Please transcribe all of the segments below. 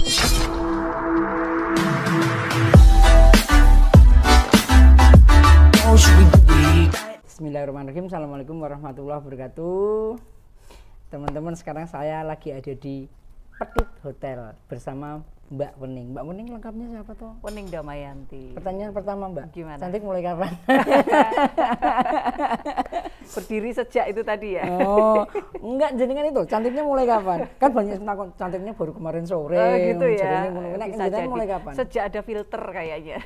Bismillahirrahmanirrahim. Assalamualaikum warahmatullahi wabarakatuh. Teman-teman, sekarang saya lagi ada di Petit Hotel bersama Mbak Wening. Mbak Wening lengkapnya siapa toh? Wening Damayanti. Pertanyaan pertama, Mbak. Gimana? Cantik mulai kapan? Berdiri sejak itu tadi ya? Oh, enggak, jenengan itu cantiknya mulai kapan? Kan banyak takut cantiknya baru kemarin sore. Gitu ya. Bisa jadi. Mulai kapan? Sejak ada filter kayaknya.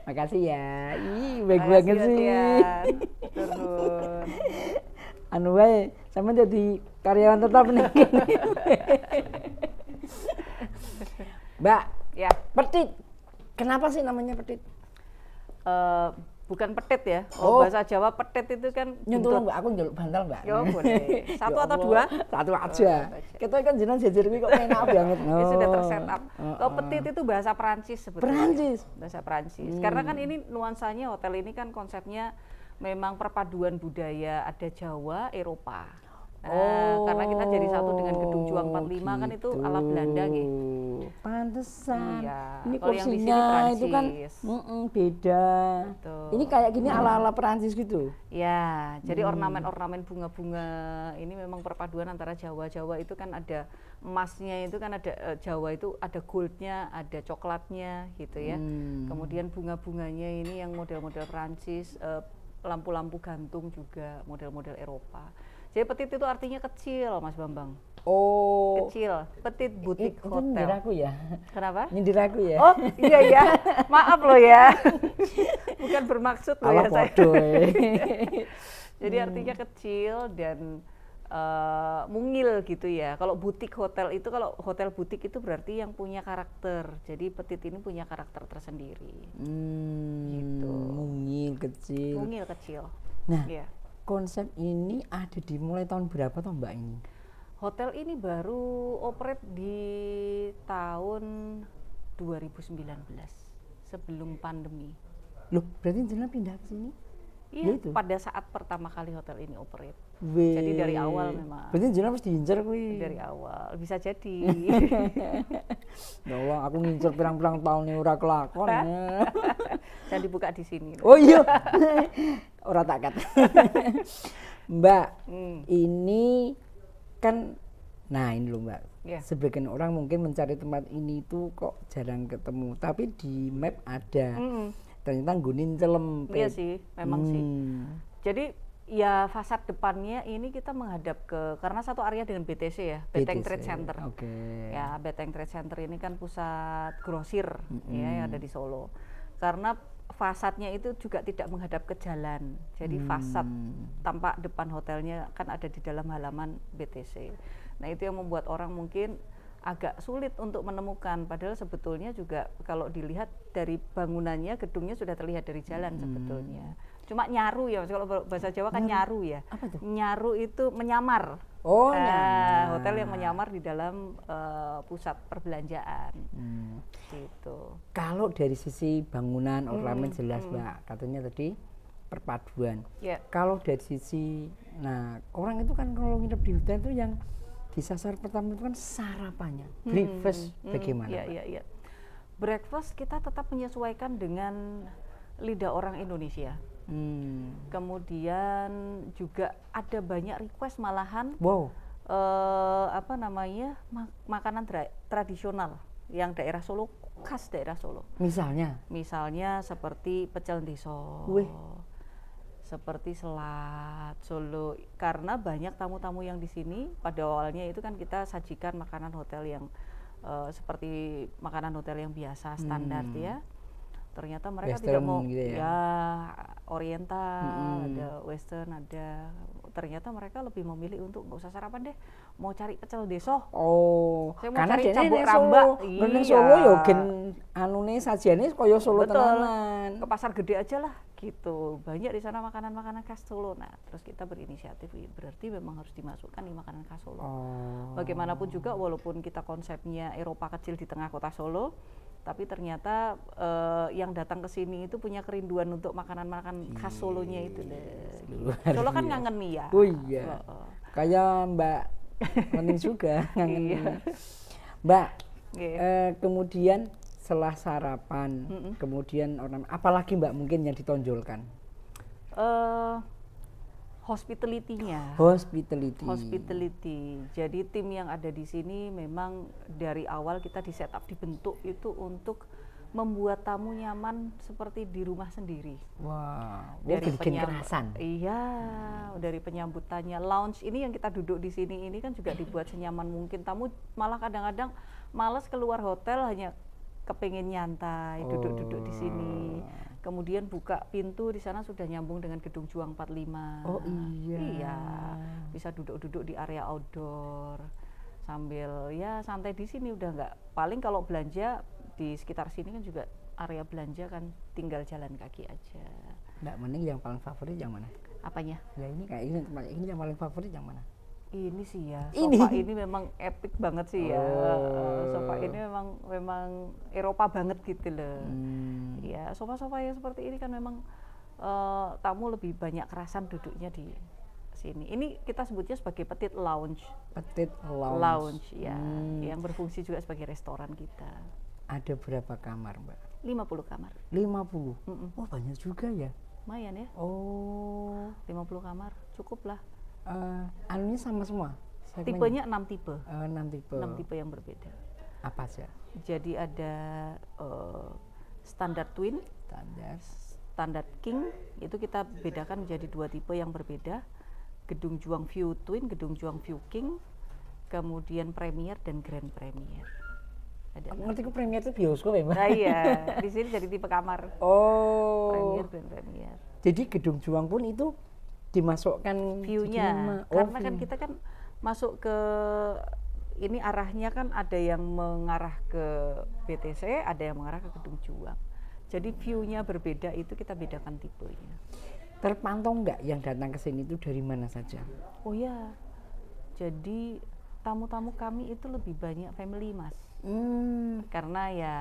Makasih ya. Ih, baik banget sih. Turun. Anu wae, sama jadi karyawan tetap nih. Mbak, Ya. Petit. Kenapa sih namanya Petit? Bukan petit ya. Oh. Bahasa Jawa petit itu kan Nyentuh Mbak, aku njaluk bantal, Mbak. Yo boleh. Satu Ya atau Allah, dua? Satu aja. Kita kan jenengan jejer kuwi kok enak banget. Ini sudah tersetup. Kalau petit itu bahasa Perancis sebetulnya. Perancis. Bahasa Perancis. Karena kan ini nuansanya hotel ini kan konsepnya memang perpaduan budaya, ada Jawa, Eropa. Nah, karena kita jadi satu dengan Gedung Juang 45 kan itu ala Belanda gitu. Pantesan. Iya. Ini Kalau yang di sini kursinya itu kan Perancis. beda. Betul. Ini kayak gini ala-ala Perancis gitu. Ya, jadi ornamen-ornamen bunga-bunga ini memang perpaduan antara Jawa itu kan ada emasnya, itu kan ada Jawa itu ada goldnya, ada coklatnya gitu ya. Kemudian bunga-bunganya ini yang model-model Perancis, lampu-lampu gantung juga model-model Eropa. Jadi petit itu artinya kecil, Mas Bambang. Oh. Kecil, petit butik Itu hotel. nyindir aku ya. Kenapa? Nyindir aku ya. Oh iya ya, maaf loh ya. Bukan bermaksud loh ya saya. Jadi artinya kecil dan mungil gitu ya. Kalau butik hotel itu, kalau hotel butik itu berarti yang punya karakter. Jadi petit ini punya karakter tersendiri. Gitu. Mungil kecil. Mungil kecil. Nah, ya. Konsep ini ada dimulai tahun berapa toh Mbak ini? Hotel ini baru operate di tahun 2019 sebelum pandemi. Loh, berarti jenengan pindah ke sini? Iya, Gitu? pada saat pertama kali hotel ini operate. Weh. Jadi dari awal memang. Berarti jenengan harus diincar kuwi. Dari awal, bisa jadi. Ya Allah, aku ngincer pirang-pirang tahun nih ora kelakon. Dan dibuka di sini. Oh iya. Ora tak kat. Mbak, ini kan, nah ini loh Mbak. Yeah. Sebagian orang mungkin mencari tempat ini tuh kok jarang ketemu, tapi di map ada. Ternyata nggunin celempet. Iya sih, memang sih. Jadi ya fasad depannya ini kita menghadap ke, karena satu area dengan BTC ya, Beteng Trade Center. Ya, Beteng Trade Center ini kan pusat grosir ya yang ada di Solo. Karena fasadnya itu juga tidak menghadap ke jalan. Jadi fasad tampak depan hotelnya kan ada di dalam halaman BTC. Nah, itu yang membuat orang mungkin agak sulit untuk menemukan, padahal sebetulnya juga kalau dilihat dari bangunannya, gedungnya sudah terlihat dari jalan sebetulnya. Cuma nyaru ya, kalau bahasa Jawa kan nyaru ya. Apa tuh? Nyaru itu menyamar. Oh, nyamar. Hotel yang menyamar di dalam pusat perbelanjaan. Gitu. Kalau dari sisi bangunan, ornamen jelas Mbak, katanya tadi perpaduan. Yeah. Kalau dari sisi, nah orang itu kan kalau nginep di hotel itu yang disasar pertama itu kan sarapannya, breakfast bagaimana? Iya. Breakfast kita tetap menyesuaikan dengan lidah orang Indonesia. Kemudian juga ada banyak request malahan. Wow. Makanan tradisional yang daerah Solo, khas daerah Solo. Misalnya seperti pecel deso. Seperti selat Solo, karena banyak tamu-tamu yang di sini pada awalnya itu kan kita sajikan makanan hotel yang seperti makanan hotel yang biasa standar ya. Ternyata mereka Western tidak mau gitu ya oriental, ada western, ada. Ternyata mereka lebih memilih untuk nggak usah sarapan deh, mau cari pecel deso. Oh, saya mau karena cari dia cambuk ning rambak. Solo. Ning Solo yo gen anune sajane kaya Solo Betul. tenanan. Ke pasar gede aja lah gitu. Banyak di sana makanan-makanan khas Solo. Nah, terus kita berinisiatif, berarti memang harus dimasukkan di makanan khas Solo. Bagaimanapun juga walaupun kita konsepnya Eropa kecil di tengah kota Solo, tapi ternyata yang datang ke sini itu punya kerinduan untuk makanan-makanan khas Solonya itu deh. Solo kan ngangen mie ya. Oh iya. Kayak Mbak Wening juga ngangen. Mbak, kemudian setelah sarapan, kemudian apalagi Mbak mungkin yang ditonjolkan? Hospitality-nya. Hospitality. Jadi tim yang ada di sini memang dari awal kita di setup dibentuk itu untuk membuat tamu nyaman seperti di rumah sendiri. Wow. Dari kerasan. Iya, dari penyambutannya, lounge ini yang kita duduk di sini ini kan juga dibuat senyaman mungkin. Tamu malah kadang-kadang malas keluar hotel, hanya kepengen nyantai, duduk-duduk di sini. Kemudian buka pintu di sana sudah nyambung dengan Gedung Juang 45. Oh iya. Iya. Bisa duduk-duduk di area outdoor sambil ya santai di sini, udah nggak. Paling kalau belanja di sekitar sini kan juga area belanja kan, tinggal jalan kaki aja. Mbak Mening yang paling favorit yang mana? Apanya? Nah ini kayak ini yang paling favorit yang mana? Ini sih ya, sofa ini memang epic banget sih ya. Sofa ini memang Eropa banget gitu loh. Ya, sofa-sofa yang seperti ini kan memang tamu lebih banyak kerasan duduknya di sini. Ini kita sebutnya sebagai petite lounge. Petite lounge. Lounge ya, yang berfungsi juga sebagai restoran kita. Ada berapa kamar, Mbak? 50 kamar. 50? Oh banyak juga ya? Lumayan ya. 50 kamar, cukup lah. Anunya sama semua? Tipenya 6 tipe. 6 tipe. 6 tipe yang berbeda. Apa sih? Jadi ada standar twin, standar king, itu kita bedakan menjadi 2 tipe yang berbeda. Gedung Juang View Twin, Gedung Juang View King, kemudian Premier dan Grand Premier. Ngerti kok Premier itu bioskop ya, Mbak? Nah iya, di sini jadi tipe kamar. Premier dan Premier. Jadi Gedung Juang pun itu dimasukkan view-nya, karena kan kita kan masuk ke ini arahnya kan ada yang mengarah ke BTC, ada yang mengarah ke Gedung Juang. Jadi view-nya berbeda, itu kita bedakan tipenya. Terpantau nggak yang datang ke sini itu dari mana saja? Oh ya, jadi tamu-tamu kami itu lebih banyak family, Mas. Karena ya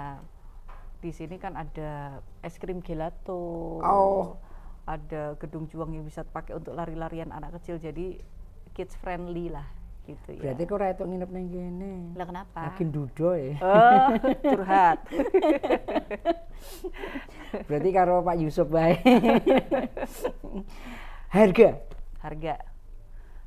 di sini kan ada es krim gelato. Ada Gedung Juang yang bisa pakai untuk lari-larian anak kecil, jadi kids friendly lah gitu ya. Berarti kok ora itu nginep nang kene. Lah kenapa? Makin dudo ya. Curhat. Berarti karo Pak Yusuf bae.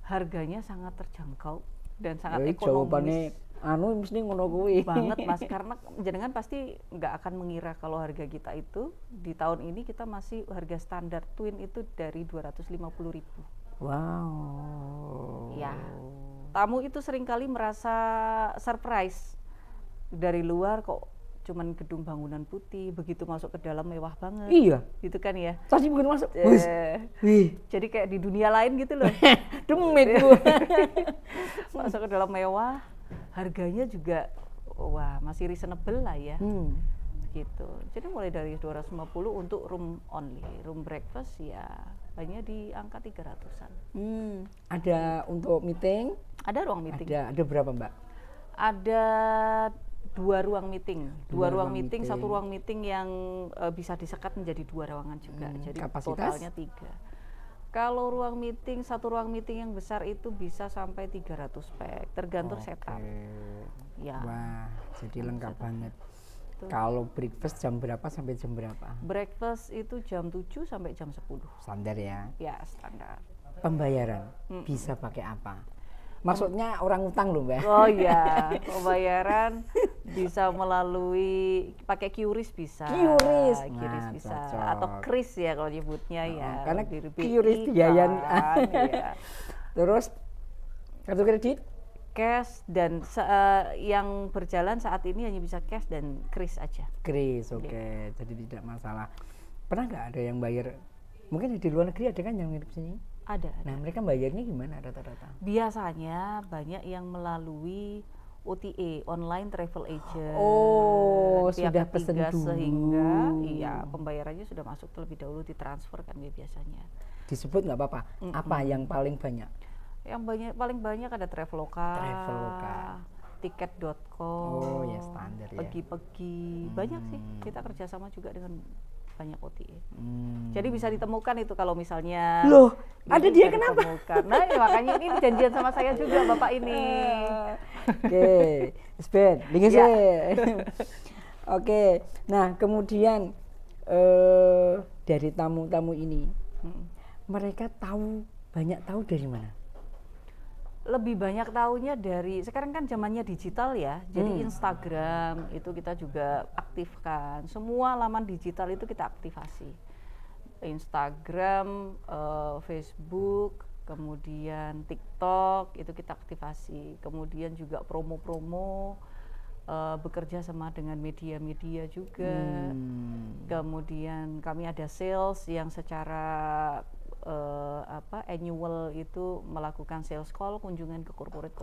Harganya sangat terjangkau dan sangat ekonomis. Jawabannya mesti ngono kuwi. Banget Mas, karena jenengan pasti nggak akan mengira kalau harga kita itu di tahun ini kita masih harga standar twin itu dari 250.000. Wow. Ya. Tamu itu seringkali merasa surprise. Dari luar kok cuman gedung bangunan putih, begitu masuk ke dalam mewah banget. Iya. Gitu kan ya. Tadi bukan masuk. Jadi kayak di dunia lain gitu loh. Demit gua. Masuk ke dalam mewah. Harganya juga wah masih reasonable lah ya. Gitu. Jadi mulai dari 250 untuk room only, room breakfast ya hanya di angka 300-an. Ada untuk meeting? Ada ruang meeting. Ada berapa, Mbak? Ada 2 ruang meeting. 2 ruang meeting, 1 ruang meeting yang bisa disekat menjadi 2 ruangan juga. Jadi kapasitas? totalnya 3. Kalau ruang meeting, 1 ruang meeting yang besar itu bisa sampai 300 pack, tergantung setup. Ya. Wah, jadi lengkap banget. Kalau breakfast jam berapa sampai jam berapa? Breakfast itu jam 7 sampai jam 10. Standar ya? Ya, standar. Pembayaran bisa pakai apa? Maksudnya orang utang loh, Mbak. Oh iya, pembayaran bisa melalui pakai QRIS bisa. QRIS bisa cocok. atau KRIS ya kalau nyebutnya ya. Karena QRIS biayan. Ya. Terus kartu kredit? Cash dan yang berjalan saat ini hanya bisa cash dan KRIS aja. KRIS, oke. Jadi tidak masalah. Pernah nggak ada yang bayar? Mungkin di luar negeri ada kan yang mirip sini? Ada. Nah mereka bayarnya gimana rata-rata? Biasanya banyak yang melalui OTA, online travel agent. Oh, sudah pesen dulu. Sehingga iya pembayarannya sudah masuk terlebih dahulu, ditransfer kan biasanya. Disebut nggak apa-apa. Apa yang paling banyak? Yang paling banyak ada Traveloka, tiket.com. Oh ya standar ya. Pergi-pergi banyak sih. Kita kerjasama juga dengan banyak OTA. Jadi bisa ditemukan itu kalau misalnya. Loh, ada dia kenapa? Nah, ya, makanya ini janjian sama saya juga Bapak ini. Oke, Spet, bingung sih. Oke, nah kemudian dari tamu-tamu ini, mereka banyak tahu dari mana? Lebih banyak tahunya dari, sekarang kan zamannya digital ya, jadi Instagram itu kita juga aktifkan, semua laman digital itu kita aktivasi, Instagram, Facebook, kemudian TikTok itu kita aktivasi, kemudian juga promo-promo, bekerja sama dengan media-media juga, kemudian kami ada sales yang secara annual itu melakukan sales call, kunjungan ke corporate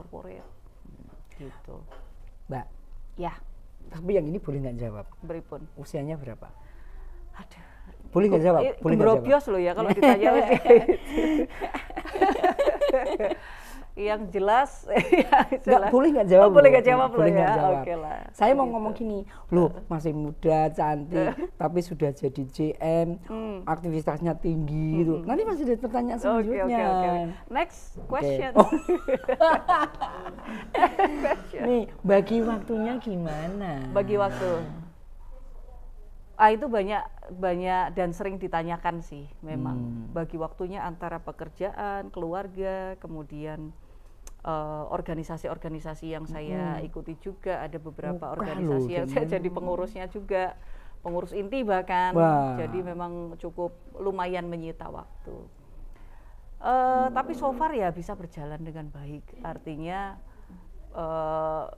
gitu. Mbak, ya, tapi yang ini boleh nggak jawab? Beripun. Usianya berapa? Aduh, boleh nggak jawab? Boleh nggak jawab? Loh ya kalau ditanya. Yang jelas, nggak boleh nggak jawab. Boleh nggak jawab loh ya. Oke lah. Saya mau ngomong gini, loh masih muda, cantik, tapi sudah jadi GM, aktivitasnya tinggi gitu. Nanti masih ada pertanyaan selanjutnya. Okay. Next question. Nih, bagi waktunya gimana? Bagi waktu. Itu banyak dan sering ditanyakan sih memang. Bagi waktunya antara pekerjaan, keluarga, kemudian organisasi-organisasi yang saya ikuti juga, ada beberapa organisasi yang saya jadi pengurusnya juga, pengurus inti bahkan. Jadi memang cukup lumayan menyita waktu. Tapi so far ya bisa berjalan dengan baik. Artinya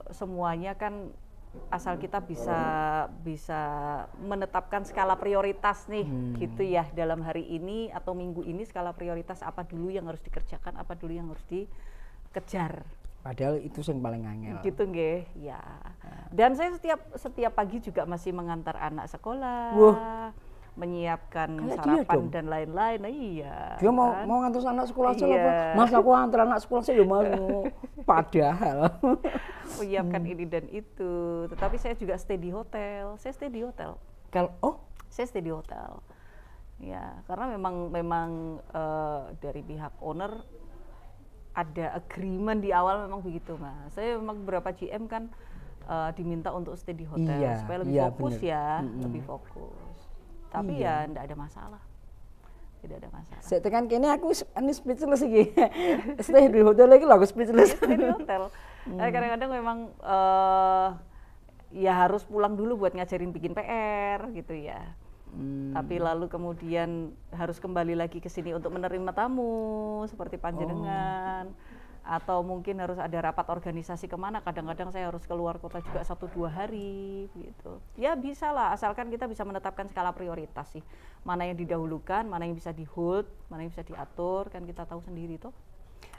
semuanya kan asal kita bisa menetapkan skala prioritas nih, gitu ya, dalam hari ini atau minggu ini skala prioritas apa dulu yang harus dikerjakan, apa dulu yang harus dikejar. Padahal itu yang paling angel. Gitu nggih, ya. Dan saya setiap pagi juga masih mengantar anak sekolah, menyiapkan sarapan dan lain-lain. Nah, iya. Dia mau ngantar anak sekolah apa? Mas, aku antar anak sekolah saya ya mau. Padahal menyiapkan ini dan itu. Tetapi saya juga stay di hotel. Saya stay di hotel. Saya stay di hotel. Ya, karena memang dari pihak owner ada agreement di awal memang begitu, Mas. Saya memang beberapa GM kan diminta untuk stay di hotel supaya lebih fokus ya, lebih fokus. Tapi ya enggak ada masalah. Tidak ada masalah. Saya tekan kene aku speechless iki. Stay di hotel lagi lah aku speechless. Stay di hotel. Kadang-kadang memang ya harus pulang dulu buat ngajarin bikin PR gitu ya. Tapi lalu kemudian harus kembali lagi ke sini untuk menerima tamu seperti panjenengan. Atau mungkin harus ada rapat organisasi kemana, kadang-kadang saya harus keluar kota juga 1-2 hari gitu. Ya bisa lah, asalkan kita bisa menetapkan skala prioritas sih, mana yang didahulukan, mana yang bisa di hold, mana yang bisa diatur, kan kita tahu sendiri toh.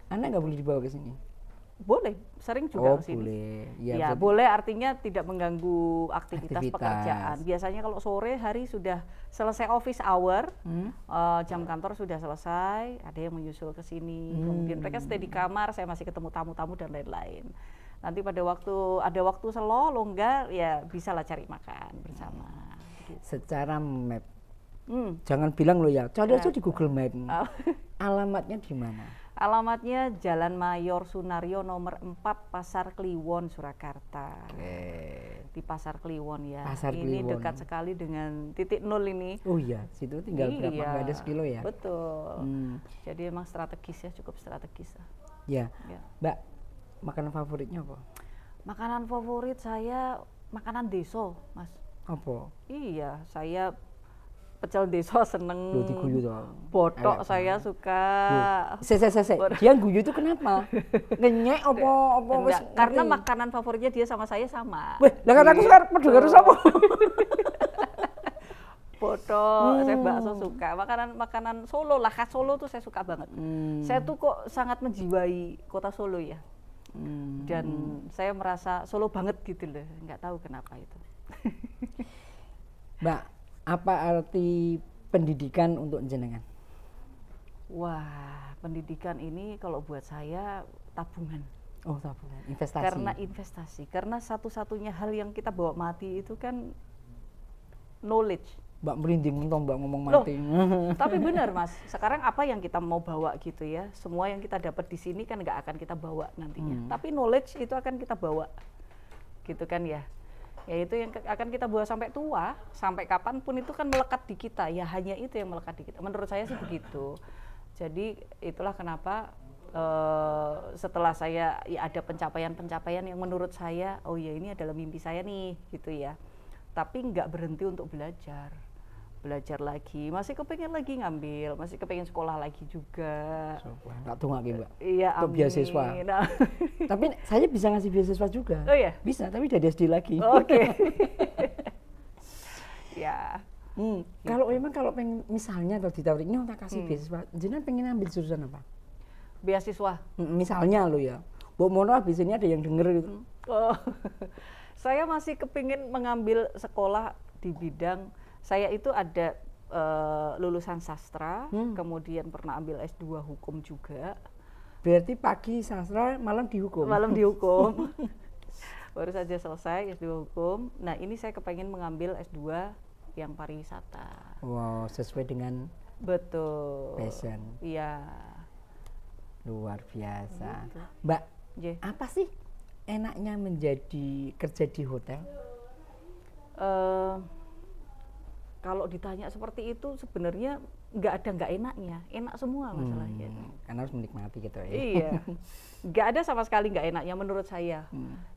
Anak nggak boleh dibawa ke sini? Boleh, sering juga ke sini. Boleh. Ya boleh, artinya tidak mengganggu aktivitas pekerjaan. Biasanya kalau sore hari sudah selesai office hour, jam kantor sudah selesai, ada yang menyusul ke sini. Kemudian mereka stay di kamar, saya masih ketemu tamu-tamu dan lain-lain. Nanti pada ada waktu longgar, ya bisa lah cari makan bersama. Gitu. Secara map, jangan bilang lo ya, cari aja di Google Map. Alamatnya di mana? Alamatnya Jalan Mayor Sunario nomor 4 Pasar Kliwon, Surakarta. Di Pasar Kliwon ya. Ini Kliwon. Dekat sekali dengan titik 0 ini. Oh iya, situ tinggal berapa? Nggak ada sekilo ya? Betul. Jadi emang strategis ya, cukup strategis. Ya. Mbak, makanan favoritnya apa? Makanan favorit saya makanan desa, Mas. Apa? Iya, saya pecel desa seneng. Diguyu Botok saya suka. Dia guyu itu kenapa? Ngenyek apa wis? Karena makanan favoritnya dia sama saya sama. Weh, lah kan aku sekarang padha karo sapa? Botok, saya bakso suka. Makanan Solo lah, khas Solo tuh saya suka banget. Saya tuh kok sangat menjiwai kota Solo ya. Dan saya merasa Solo banget gitu loh, nggak tahu kenapa itu. Mbak, apa arti pendidikan untuk jenengan? Wah, pendidikan ini kalau buat saya tabungan. Oh, tabungan, investasi. Karena investasi, karena satu-satunya hal yang kita bawa mati itu kan knowledge. Mbak merinding mentong Mbak ngomong mati. Tapi benar Mas, sekarang apa yang kita mau bawa gitu ya, semua yang kita dapat di sini kan nggak akan kita bawa nantinya, tapi knowledge itu akan kita bawa, gitu kan ya. Ya itu yang akan kita bawa sampai tua, sampai kapanpun itu kan melekat di kita, ya hanya itu yang melekat di kita. Menurut saya sih begitu. Jadi itulah kenapa setelah saya ya ada pencapaian-pencapaian yang menurut saya, oh ya ini adalah mimpi saya nih, gitu ya. Tapi nggak berhenti untuk belajar lagi, masih kepengen lagi ngambil, masih kepengen sekolah lagi juga. Tak tunggu lagi Mbak. Iya, untuk beasiswa. Nah. Tapi saya bisa ngasih beasiswa juga. Oh iya? Bisa, tapi dari SD lagi. Oke. Ya. Kalau memang pengen misalnya atau ditawarin ini tak kasih beasiswa, jenengan pengen ambil jurusan apa? Beasiswa. Misalnya lo ya, Bu Mono habis ini ada yang denger gitu. Oh, saya masih kepingin mengambil sekolah di bidang, saya itu ada lulusan sastra, kemudian pernah ambil S2 hukum juga. Berarti pagi sastra, malam dihukum? Malam dihukum. Baru saja selesai S2 hukum. Nah ini saya kepengen mengambil S2 yang pariwisata. Wow, sesuai dengan betul passion. Iya. Luar biasa. Mbak, apa sih enaknya kerja di hotel? Kalau ditanya seperti itu sebenarnya nggak enaknya, enak semua masalahnya. Karena harus menikmati gitu ya. Iya, nggak ada sama sekali nggak enaknya menurut saya.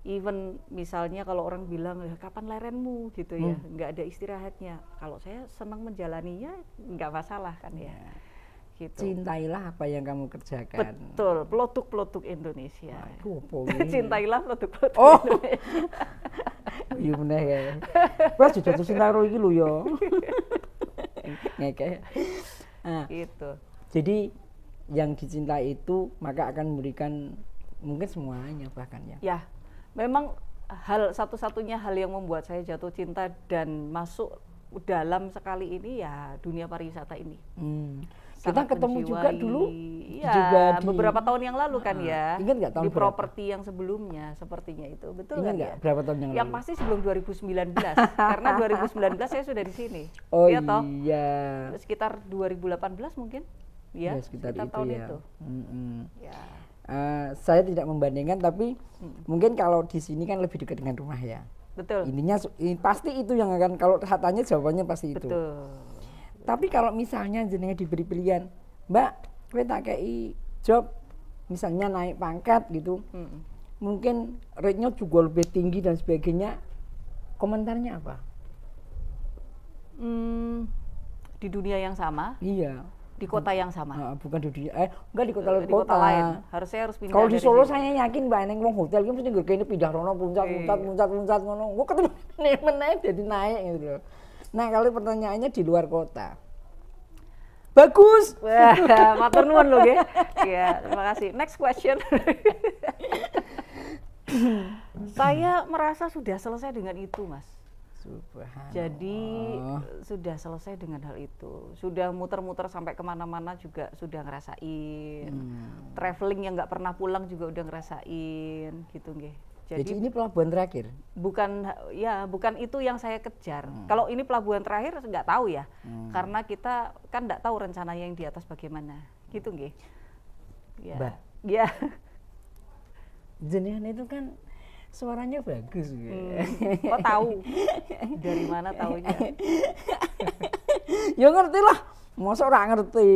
Even misalnya kalau orang bilang kapan lerenmu gitu ya, nggak ada istirahatnya. Kalau saya senang menjalaninya nggak masalah kan ya. Gitu. Cintailah apa yang kamu kerjakan. Betul, produk-produk Indonesia. Cintailah produk-produk Indonesia. Iya bener ya. Wah jatuh sinaro iki lho ya. Ngeke. Gitu. Jadi yang dicintai itu maka akan memberikan mungkin semuanya bahkan ya. Ya, memang satu-satunya hal yang membuat saya jatuh cinta dan masuk dalam sekali ini ya dunia pariwisata ini. Kita ketemu juga dulu ya, juga beberapa tahun yang lalu kan ya. Ingat nggak tahun di properti yang sebelumnya sepertinya itu. Betul ingat kan nggak ya? Berapa tahun yang lalu? Yang pasti sebelum 2019 karena 2019 saya sudah di sini. Oh ya, toh? Iya. Sekitar 2018 mungkin. Ya, sekitar itu tahun ya. itu. Ya. Saya tidak membandingkan tapi mungkin kalau di sini kan lebih dekat dengan rumah ya. Betul. Intinya pasti itu yang akan kalau katanya jawabannya pasti itu. Betul. Tapi kalau misalnya jenenge diberi pilihan, Mbak, kowe tak kei job misalnya naik pangkat gitu. Mungkin rate-nya juga lebih tinggi dan sebagainya. Komentarnya apa? Di dunia yang sama? Iya. Di kota yang sama? Bukan di dunia, enggak di kota lain. Di kota lain. Harus pindah. Kalau di Solo saya yakin Mbak neng wong hotel ki mesti ngergene pindah rono puncak ngono. Kok ketemu meneh jadi naik gitu loh. Nah, kalau pertanyaannya di luar kota. Bagus. Wah, matur nuwun lho nggih. Ya, terima kasih. Next question. Saya merasa sudah selesai dengan itu, Mas. Subhanallah. Jadi sudah selesai dengan hal itu. Sudah muter-muter sampai kemana-mana juga sudah ngerasain. Traveling yang nggak pernah pulang juga udah ngerasain, gitu nggih. Jadi ini pelabuhan terakhir? Bukan itu yang saya kejar. Kalau ini pelabuhan terakhir nggak tahu ya, karena kita kan nggak tahu rencananya yang di atas bagaimana, gitu nggih. Ya. Mbak. Ya. Jenengan itu kan suaranya bagus. Kok tahu? Dari mana taunya? Ya ngerti lah, masa ora ngerti.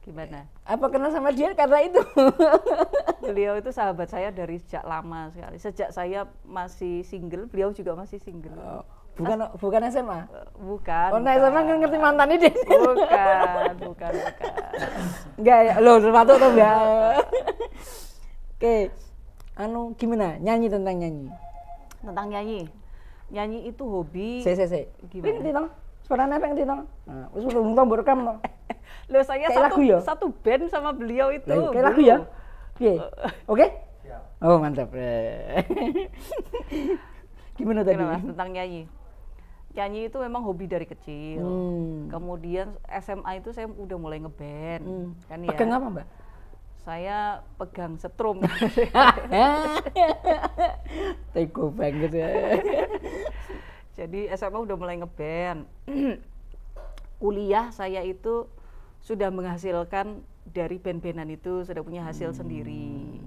Gimana? Apa kenal sama dia karena itu? Beliau itu sahabat saya dari sejak lama sekali. Sejak saya masih single, beliau juga masih single. Bukan SMA? Bukan. Oh, nah SMA kan ngerti mantan ini. Bukan. Enggak ya, loh termasuk tuh Mbak. Oke. Gimana? Tentang nyanyi. Tentang nyanyi. Nyanyi itu hobi. Se. Gimana? Ngerti toh? Suaranya apa ngerti toh? Nah, wis urung tau rekam toh. Loh saya satu band sama beliau itu. Kayak lagu ya? Piye? Oke? Oh, mantap. Gimana tadi? Mas, tentang nyanyi. Nyanyi itu memang hobi dari kecil. Kemudian SMA itu saya udah mulai ngeband. Kan ya. Pegang apa, Mbak? Saya pegang setrum. Tego banget ya. Jadi SMA udah mulai ngeband. Kuliah saya itu sudah menghasilkan dari band-bandan itu, sudah punya hasil sendiri.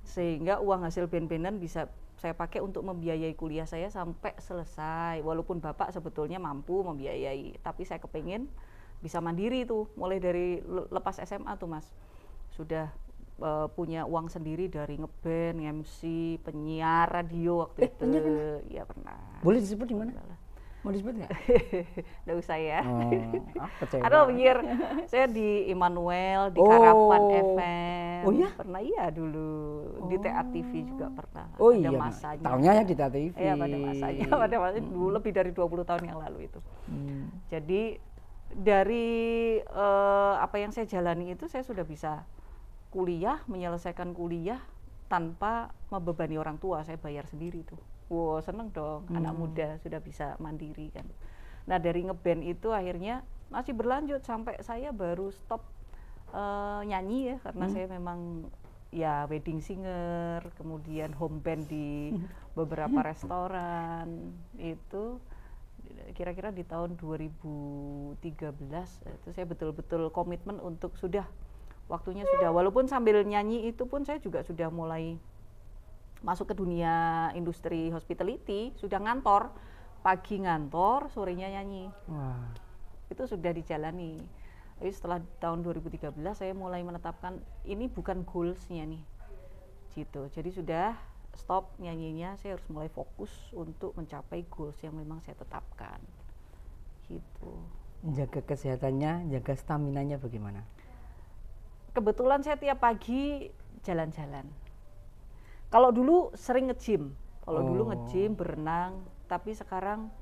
Sehingga uang hasil band-bandan bisa saya pakai untuk membiayai kuliah saya sampai selesai. Walaupun bapak sebetulnya mampu membiayai, tapi saya kepengen bisa mandiri tuh, mulai dari lepas SMA tuh Mas. Sudah punya uang sendiri dari ngeband, MC, penyiar radio waktu itu. Iya pernah. Boleh disebut di mana? Mau disebut nggak? Nggak usah ya. Kecewa. Ada penyiar, saya di Immanuel, di Karavan FM. Oh iya? Pernah iya dulu. Di TA TV juga pernah. Oh ada iya, masanya. tahunnya ya di TA TV. Iya pada masanya, pada masanya dulu lebih dari 20 tahun yang lalu itu. Jadi dari apa yang saya jalani itu saya sudah bisa kuliah, menyelesaikan kuliah tanpa membebani orang tua, saya bayar sendiri tuh. Wow, seneng dong, anak muda sudah bisa mandiri kan. Nah dari ngeband itu akhirnya masih berlanjut sampai saya baru stop nyanyi ya, karena saya memang ya wedding singer, kemudian home band di beberapa restoran itu. Kira-kira di tahun 2013 itu saya betul-betul komitmen untuk sudah waktunya sudah, walaupun sambil nyanyi itu pun saya juga sudah mulai masuk ke dunia industri hospitality, sudah ngantor, pagi ngantor, sorenya nyanyi. Wah. Itu sudah dijalani. Jadi setelah tahun 2013 saya mulai menetapkan ini bukan goals-nya nih. Gitu. Jadi sudah stop nyanyinya, saya harus mulai fokus untuk mencapai goals yang memang saya tetapkan. Gitu. Jaga kesehatannya, jaga staminanya bagaimana? Kebetulan saya tiap pagi jalan-jalan. Kalau dulu sering nge-gym, dulu nge-gym, berenang, tapi sekarang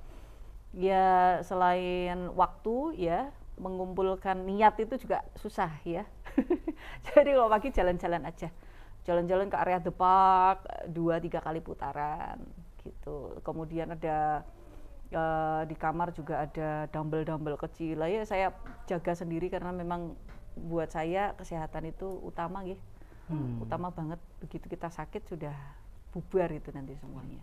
ya selain waktu ya, mengumpulkan niat itu juga susah ya. Jadi kalau pagi jalan-jalan aja, jalan-jalan ke area The Park, 2-3 kali putaran gitu. Kemudian ada di kamar juga ada dumbbell kecil lah ya, saya jaga sendiri karena memang buat saya kesehatan itu utama gitu. Utama banget, begitu kita sakit sudah bubar itu nanti semuanya.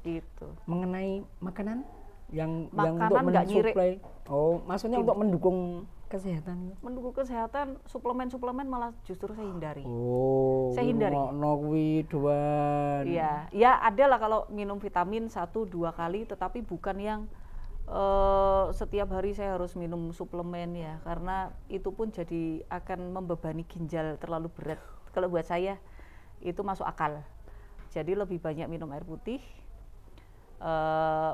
Gitu. Mengenai makanan yang makanan untuk mensuplai, maksudnya untuk mendukung kesehatan. Mendukung kesehatan, suplemen malah justru saya hindari. Saya hindari. Iya, ya ada lah kalau minum vitamin 1-2 kali, tetapi bukan yang setiap hari saya harus minum suplemen ya, karena itu pun jadi akan membebani ginjal terlalu berat. Kalau buat saya itu masuk akal. Jadi lebih banyak minum air putih,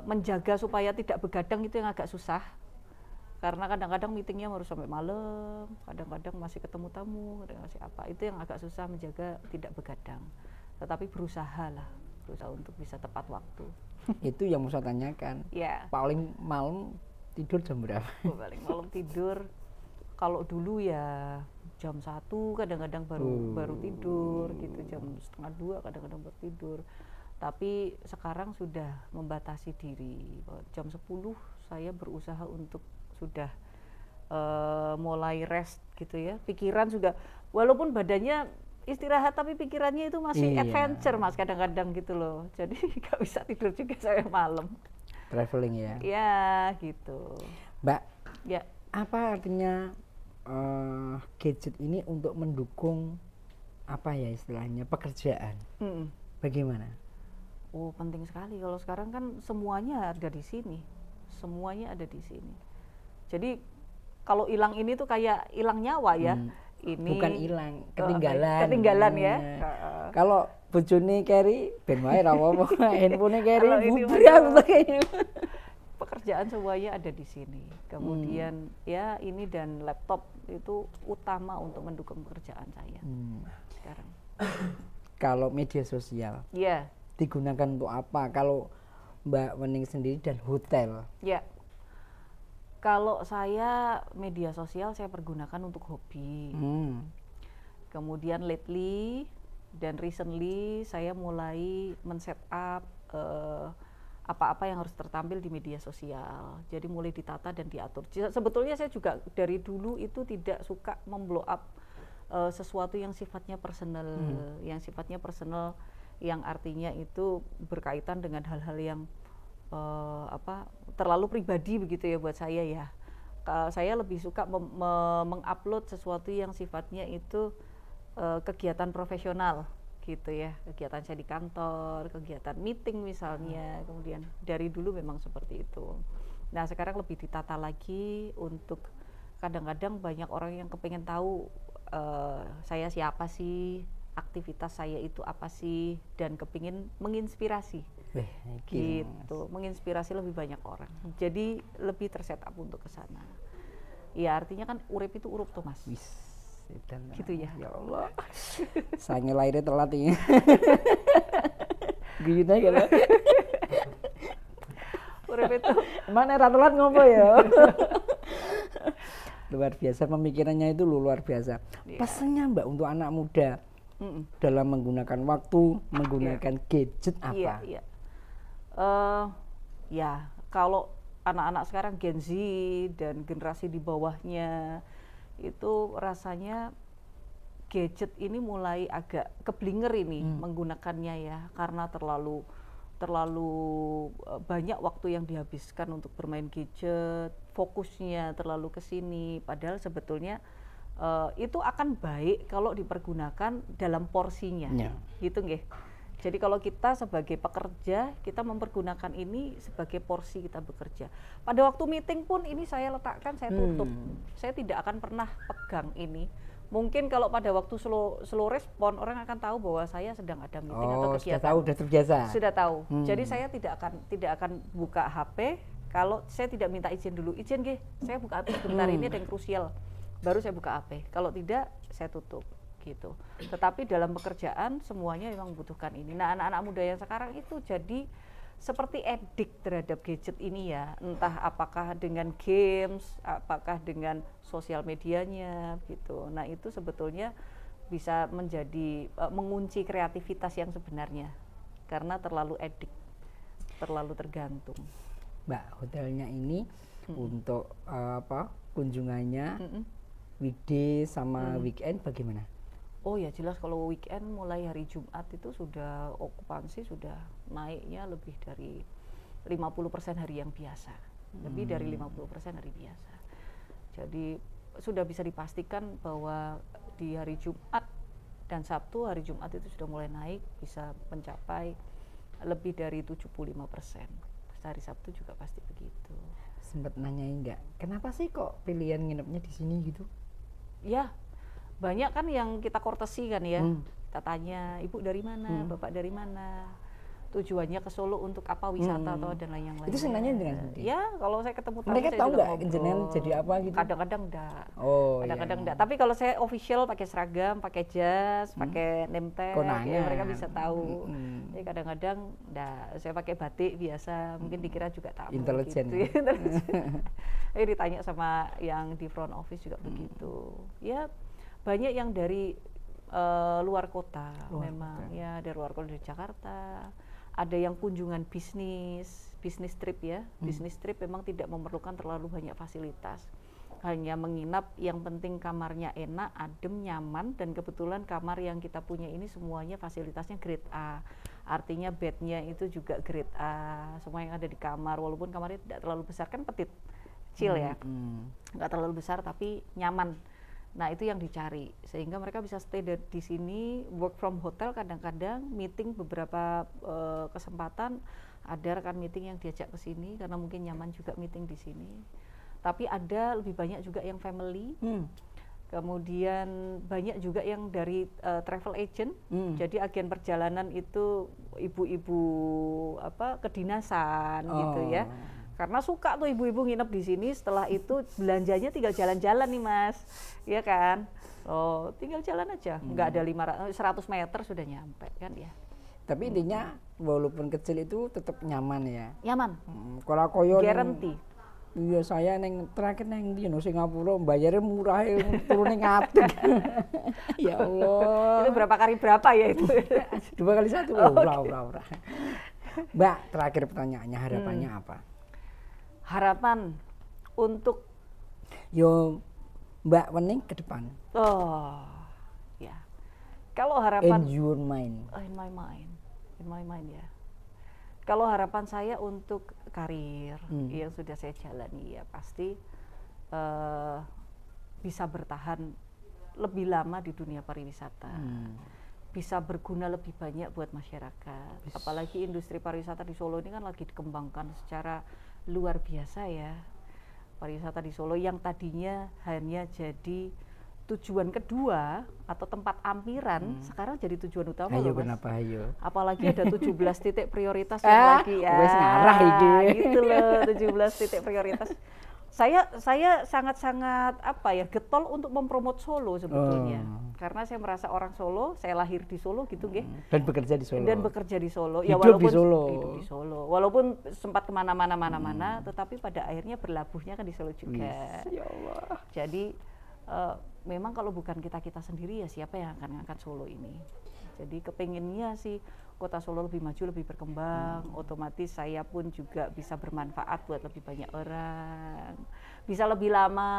menjaga supaya tidak begadang itu yang agak susah. Karena kadang-kadang meetingnya harus sampai malam, kadang-kadang masih ketemu tamu, kadang masih apa. Itu yang agak susah, menjaga tidak begadang. Tetapi berusaha untuk bisa tepat waktu. Itu yang mau saya tanyakan. Yeah. Paling malam tidur jam berapa? Paling malam tidur, kalau dulu ya jam 1 kadang-kadang baru tidur gitu, jam 1:30 kadang-kadang baru tidur. Tapi sekarang sudah membatasi diri. Jam 10 saya berusaha untuk sudah mulai rest gitu ya. Pikiran juga, walaupun badannya istirahat tapi pikirannya itu masih adventure Mas kadang-kadang gitu loh. Jadi nggak bisa tidur juga saya malam. Traveling ya? Ya gitu. Mbak, ya. Apa artinya gadget ini untuk mendukung apa ya istilahnya pekerjaan? Bagaimana? Oh penting sekali, kalau sekarang kan semuanya ada di sini. Semuanya ada di sini. Jadi kalau hilang ini tuh kayak hilang nyawa ya. Ini bukan hilang, ketinggalan ya. Kalau bojone carry ben wae ra apa-apa, handphone carry bubar pekerjaan semuanya ada di sini. Kemudian ya ini dan laptop itu utama untuk mendukung pekerjaan saya sekarang. Kalau media sosial digunakan untuk apa? Kalau Mbak Wening sendiri dan hotel? Ya. Kalau saya media sosial saya pergunakan untuk hobi. Kemudian lately dan recently saya mulai men-set up apa-apa yang harus tertampil di media sosial. Jadi mulai ditata dan diatur. Sebetulnya saya juga dari dulu itu tidak suka memblow up sesuatu yang sifatnya personal, yang artinya itu berkaitan dengan hal-hal yang terlalu pribadi begitu ya buat saya ya. Saya lebih suka mengupload sesuatu yang sifatnya itu kegiatan profesional gitu ya, kegiatan saya di kantor, kegiatan meeting misalnya, kemudian dari dulu memang seperti itu. Nah sekarang lebih ditata lagi untuk kadang-kadang banyak orang yang kepengen tahu saya siapa sih, aktivitas saya itu apa sih, dan kepingin menginspirasi gitu, menginspirasi lebih banyak orang. Jadi lebih tersetup untuk ke sana. Ya artinya kan urip itu urup tuh Mas. Gitu ya. Ya Allah. Saya lahirnya telat ini. Gini gitu. Urip itu mana telat ngopo ya. Luar biasa pemikirannya itu luar biasa. Pesannya Mbak untuk anak muda dalam menggunakan waktu, menggunakan gadget apa? Ya kalau anak-anak sekarang Gen Z dan generasi di bawahnya itu rasanya gadget ini mulai agak keblinger ini menggunakannya ya, karena terlalu banyak waktu yang dihabiskan untuk bermain gadget, fokusnya terlalu ke sini, padahal sebetulnya itu akan baik kalau dipergunakan dalam porsinya, gitu nggih. Jadi kalau kita sebagai pekerja, kita mempergunakan ini sebagai porsi kita bekerja. Pada waktu meeting pun ini saya letakkan, saya tutup. Saya tidak akan pernah pegang ini. Mungkin kalau pada waktu slow respon, orang akan tahu bahwa saya sedang ada meeting atau kegiatan. Sudah tahu, sudah terbiasa. Sudah tahu. Jadi saya tidak akan buka HP kalau saya tidak minta izin dulu. Izin nggih, saya buka HP sebentar, ini ada yang krusial. Baru saya buka HP. Kalau tidak, saya tutup. Gitu. Tetapi dalam pekerjaan semuanya memang membutuhkan ini. Nah, anak-anak muda yang sekarang itu jadi seperti addict terhadap gadget ini ya, entah apakah dengan games, apakah dengan sosial medianya gitu. Nah, itu sebetulnya bisa menjadi mengunci kreativitas yang sebenarnya karena terlalu addict, terlalu tergantung. Mbak, hotelnya ini untuk kunjungannya weekday sama weekend bagaimana? Oh ya jelas, kalau weekend mulai hari Jumat itu sudah okupansi sudah naiknya lebih dari 50% hari yang biasa. Lebih dari 50% hari biasa. Jadi sudah bisa dipastikan bahwa di hari Jumat dan Sabtu, hari Jumat itu sudah mulai naik, bisa mencapai lebih dari 75%. Hari Sabtu juga pasti begitu. Sempat nanyain enggak, kenapa sih kok pilihan nginepnya di sini gitu? Ya, banyak kan yang kita kortesi kan ya, kita tanya ibu dari mana, bapak dari mana, tujuannya ke Solo untuk apa, wisata atau dan lain-lain. Itu senangnya dengan ya kalau saya ketemu tamu mereka saya tahu juga nggak jenengan jadi apa gitu? Kadang-kadang enggak, kadang-kadang iya. enggak. Tapi kalau saya official pakai seragam, pakai jas, pakai name tag, ya mereka bisa tahu. Jadi kadang-kadang enggak, saya pakai batik biasa, mungkin dikira juga tamu. Intelijen. Gitu. Jadi ditanya sama yang di front office juga begitu. Ya banyak yang dari luar kota memang. Ya dari luar kota, dari Jakarta. Ada yang kunjungan bisnis trip ya. Bisnis trip memang tidak memerlukan terlalu banyak fasilitas. Hanya menginap, yang penting kamarnya enak, adem, nyaman, dan kebetulan kamar yang kita punya ini semuanya fasilitasnya grade A. Artinya bednya itu juga grade A. Semua yang ada di kamar, walaupun kamarnya tidak terlalu besar, kan petit, kecil ya. Nggak terlalu besar tapi nyaman. Nah itu yang dicari, sehingga mereka bisa stay di sini, work from hotel kadang-kadang, meeting beberapa kesempatan, ada rekan meeting yang diajak ke sini karena mungkin nyaman juga meeting di sini. Tapi ada lebih banyak juga yang family, kemudian banyak juga yang dari travel agent, jadi agen perjalanan itu ibu-ibu kedinasan gitu ya. Karena suka tuh ibu-ibu nginep di sini, setelah itu belanjanya tinggal jalan-jalan nih Mas, ya kan? Oh, tinggal jalan aja, nggak ada 100 meter sudah nyampe kan ya. Tapi intinya walaupun kecil itu tetap nyaman ya. Nyaman. Kalau koyo guarantee. Iya, saya terakhir neng di Singapura bayarnya murah ya, turun ngatik. Ya Allah. Itu berapa ya itu? 2 kali 1. Ura. Mbak, terakhir pertanyaannya, harapannya apa? Harapan untuk Mbak Wening ke depan. Oh, ya. Kalau harapan in your mind. In my mind ya. Kalau harapan saya untuk karir yang sudah saya jalani ya pasti bisa bertahan lebih lama di dunia pariwisata, bisa berguna lebih banyak buat masyarakat. Apalagi industri pariwisata di Solo ini kan lagi dikembangkan secara luar biasa ya. Pariwisata di Solo yang tadinya hanya jadi tujuan kedua atau tempat ampiran, sekarang jadi tujuan utama loh, Mas. Kenapa ayo? Apalagi ada 17 titik prioritas yang lagi ya. Wes ngarah iki. Gitu loh, 17 titik prioritas. Saya sangat-sangat getol untuk mempromot Solo sebetulnya. Karena saya merasa orang Solo, saya lahir di Solo gitu nggih. Dan bekerja di Solo. Hidup di Solo. Walaupun sempat kemana-mana, tetapi pada akhirnya berlabuhnya kan di Solo juga. Ya Allah. Jadi memang kalau bukan kita sendiri ya siapa yang akan ngangkat Solo ini. Jadi kepengennya sih kota Solo lebih maju, lebih berkembang, otomatis saya pun juga bisa bermanfaat buat lebih banyak orang, bisa lebih lama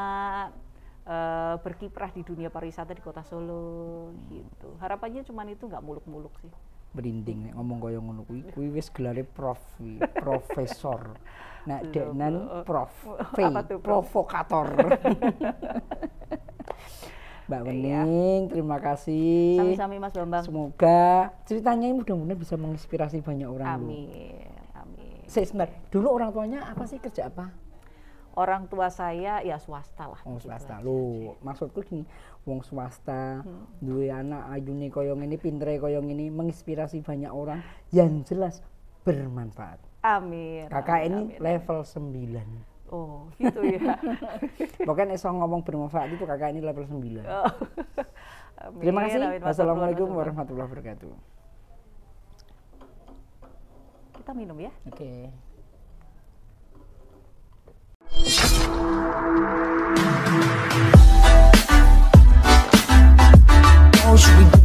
berkiprah di dunia pariwisata di kota Solo gitu. Harapannya cuman itu, nggak muluk-muluk sih. Berinding nek ngomong kaya ngono kuwi wis gelare prof, profesor. Nek deknen prof, provokator. Mbak Wening, terima kasih. Sami-sami Mas Bambang. Semoga ceritanya ini mudah-mudahan bisa menginspirasi banyak orang. Amin. Sebentar, dulu orang tuanya apa sih, kerja apa? Orang tua saya ya swasta lah. Oh, swasta. Loh, maksudku gini, wong swasta, duwe anak ayune kaya ngene, pintere kaya ngene, menginspirasi banyak orang, yang jelas bermanfaat. Amin. Kakak ini level 9. Oh, gitu ya. Pokoknya iso ngomong bermanfaat itu kakak ini level 9. Oh. Terima kasih. Wassalamualaikum warahmatullahi wabarakatuh. Kita minum ya. Oke. Should we